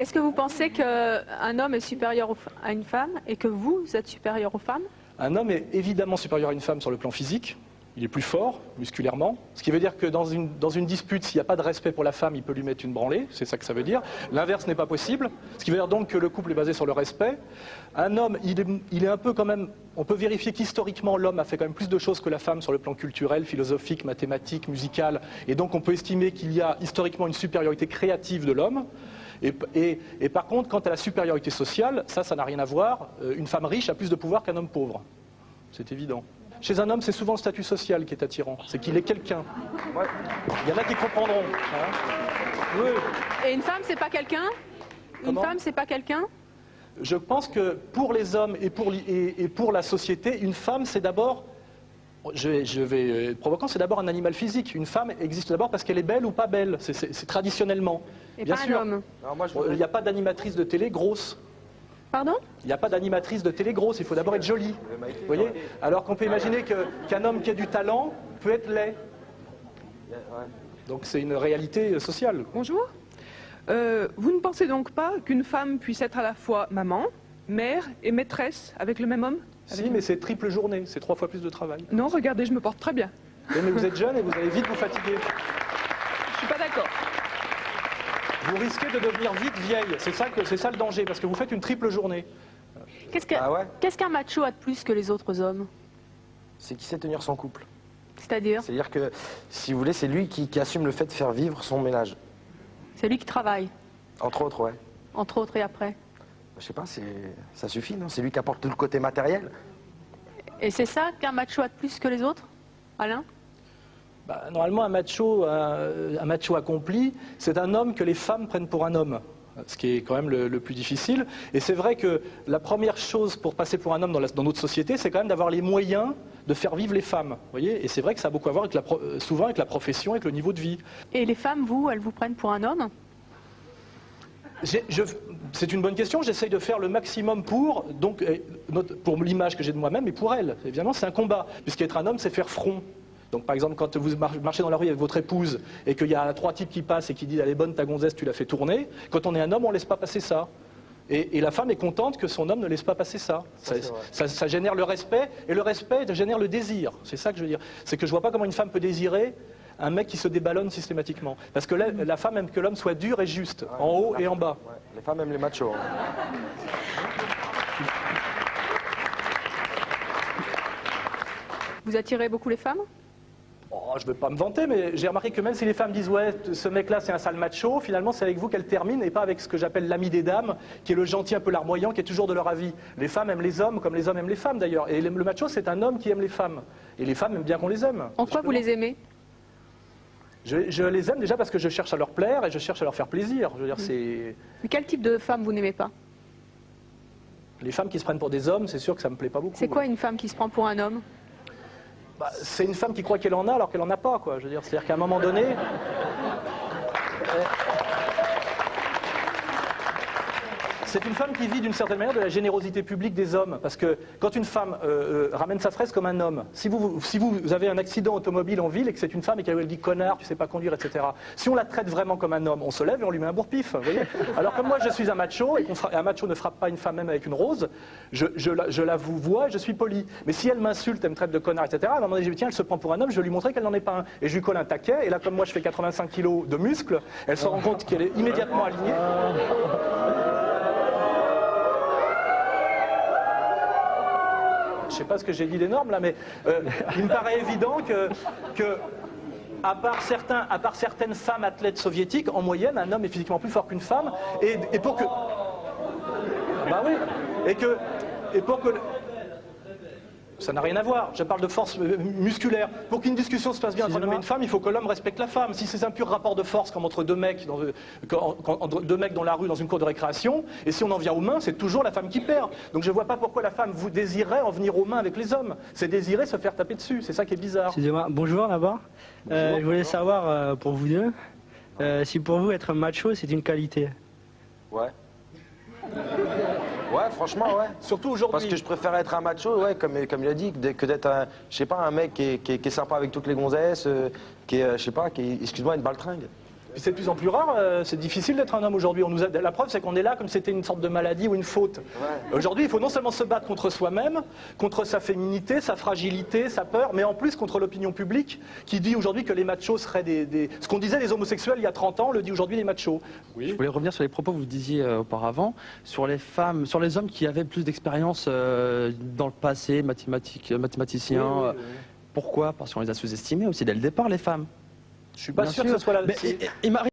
Est-ce que vous pensez qu'un homme est supérieur à une femme et que vous êtes supérieur aux femmes? Un homme est évidemment supérieur à une femme sur le plan physique. Il est plus fort, musculairement. Ce qui veut dire que dans une dispute, s'il n'y a pas de respect pour la femme, il peut lui mettre une branlée. C'est ça que ça veut dire. L'inverse n'est pas possible. Ce qui veut dire donc que le couple est basé sur le respect. Un homme, il est un peu quand même... On peut vérifier qu'historiquement, l'homme a fait quand même plus de choses que la femme sur le plan culturel, philosophique, mathématique, musical. Et donc on peut estimer qu'il y a historiquement une supériorité créative de l'homme. Et par contre, quant à la supériorité sociale, ça n'a rien à voir. Une femme riche a plus de pouvoir qu'un homme pauvre. C'est évident. Chez un homme, c'est souvent le statut social qui est attirant. C'est qu'il est quelqu'un. Ouais. Il y en a qui comprendront. Hein. Oui. Et une femme, c'est pas quelqu'un? Une femme, c'est pas quelqu'un? Je pense que pour les hommes et pour la société, une femme, c'est d'abord... Je vais être provocant, c'est d'abord un animal physique. Une femme existe d'abord parce qu'elle est belle ou pas belle. C'est traditionnellement. Et bien pas sûr. un homme. Il n'y a pas d'animatrice de télé grosse. Pardon? Il n'y a pas d'animatrice de télé grosse, il faut d'abord être jolie. Vous voyez? Alors qu'on peut imaginer qu'un homme qui a du talent peut être laid. Donc c'est une réalité sociale. Bonjour. Vous ne pensez donc pas qu'une femme puisse être à la fois maman, mère et maîtresse avec le même homme? Si, mais c'est triple journée, c'est 3 fois plus de travail. Non, regardez, je me porte très bien. Oui, mais vous êtes jeune et vous allez vite vous fatiguer. Je suis pas d'accord. Vous risquez de devenir vite vieille, c'est ça le danger, parce que vous faites une triple journée. Qu'est-ce qu'un macho a de plus que les autres hommes? C'est qu'il sait tenir son couple. C'est-à-dire? C'est-à-dire que, si vous voulez, c'est lui qui assume le fait de faire vivre son ménage. C'est lui qui travaille? Entre autres, ouais. Entre autres et après? Je sais pas, ça suffit, non? C'est lui qui apporte tout le côté matériel. Et c'est ça qu'un macho a de plus que les autres, Alain? Normalement, un macho accompli, c'est un homme que les femmes prennent pour un homme, ce qui est quand même le plus difficile. Et c'est vrai que la première chose pour passer pour un homme dans notre société, c'est quand même d'avoir les moyens de faire vivre les femmes. Vous voyez? Et c'est vrai que ça a beaucoup à voir souvent avec la profession, avec le niveau de vie. Et les femmes, vous, elles vous prennent pour un homme? C'est une bonne question, j'essaye de faire le maximum pour l'image que j'ai de moi-même et pour elle. Évidemment, c'est un combat, puisqu'être un homme, c'est faire front. Donc par exemple, quand vous marchez dans la rue avec votre épouse et qu'il y a 3 types qui passent et qui disent « Elle est bonne ta gonzesse, tu l'as fait tourner », quand on est un homme, on ne laisse pas passer ça. Et la femme est contente que son homme ne laisse pas passer ça. Ça génère le respect, et le respect génère le désir. C'est ça que je veux dire. C'est que je ne vois pas comment une femme peut désirer un mec qui se déballonne systématiquement. Parce que la femme aime que l'homme soit dur et juste, en haut et en bas. Ouais. Les femmes aiment les machos. Hein. Vous attirez beaucoup les femmes? Je ne veux pas me vanter, mais j'ai remarqué que même si les femmes disent « Ouais, ce mec-là, c'est un sale macho », finalement, c'est avec vous qu'elles terminent et pas avec ce que j'appelle l'ami des dames, qui est le gentil un peu larmoyant, qui est toujours de leur avis. Les femmes aiment les hommes comme les hommes aiment les femmes, d'ailleurs. Et le macho, c'est un homme qui aime les femmes. Et les femmes aiment bien qu'on les aime. En quoi vous les aimez? Je les aime déjà parce que je cherche à leur plaire et je cherche à leur faire plaisir. Je veux dire, c'est... Mais quel type de femme vous n'aimez pas? Les femmes qui se prennent pour des hommes, c'est sûr que ça me plaît pas beaucoup. C'est quoi une femme qui se prend pour un homme? C'est une femme qui croit qu'elle en a alors qu'elle en a pas, quoi. Je veux dire, c'est-à-dire qu'à un moment donné... C'est une femme qui vit d'une certaine manière de la générosité publique des hommes. Parce que quand une femme ramène sa fraise comme un homme, si vous avez un accident automobile en ville et que c'est une femme et qu'elle dit « connard, tu sais pas conduire, etc. » Si on la traite vraiment comme un homme, on se lève et on lui met un bourre-pif. Vous voyez? Alors que moi je suis un macho et un macho ne frappe pas une femme même avec une rose, je la vous vois et je suis poli. Mais si elle m'insulte, elle me traite de connard, etc. À un moment donné, je dis « Tiens, elle se prend pour un homme, je vais lui montrer qu'elle n'en est pas un. » Et je lui colle un taquet et là comme moi je fais 85 kilos de muscles, elle se rend compte qu'elle est immédiatement alignée. Je ne sais pas ce que j'ai dit d'énorme là, mais il me paraît évident que à part certaines femmes athlètes soviétiques, en moyenne, un homme est physiquement plus fort qu'une femme, et pour que... Bah oui, et pour que... Ça n'a rien à voir, je parle de force musculaire. Pour qu'une discussion se passe bien entre un homme et une femme, il faut que l'homme respecte la femme. Si c'est un pur rapport de force comme entre deux mecs dans la rue, dans une cour de récréation, et si on en vient aux mains, c'est toujours la femme qui perd. Donc je ne vois pas pourquoi la femme vous désirerait en venir aux mains avec les hommes. C'est désirer se faire taper dessus, c'est ça qui est bizarre. Excusez-moi, bonjour d'abord. Je voulais savoir pour vous deux, si pour vous être macho c'est une qualité. Ouais. Ouais, franchement, ouais. Surtout aujourd'hui. Parce que je préfère être un macho, ouais, comme il a dit, que d'être un, je sais pas, un mec qui est sympa avec toutes les gonzesses, qui est, je sais pas, qui est, excuse-moi, une baltringue. Puis c'est de plus en plus rare, c'est difficile d'être un homme aujourd'hui. La preuve, c'est qu'on est là comme si c'était une sorte de maladie ou une faute. Aujourd'hui, il faut non seulement se battre contre soi-même, contre sa féminité, sa fragilité, sa peur, mais en plus contre l'opinion publique qui dit aujourd'hui que les machos seraient Ce qu'on disait les homosexuels il y a 30 ans, on le dit aujourd'hui les machos. Oui. Je voulais revenir sur les propos que vous disiez auparavant, sur les femmes, sur les hommes qui avaient plus d'expérience dans le passé, mathématiciens. Oui. Pourquoi? Parce qu'on les a sous-estimés aussi dès le départ, les femmes. Je suis pas Bien sûr sûr. que ce soit la... Mais, il m'arrive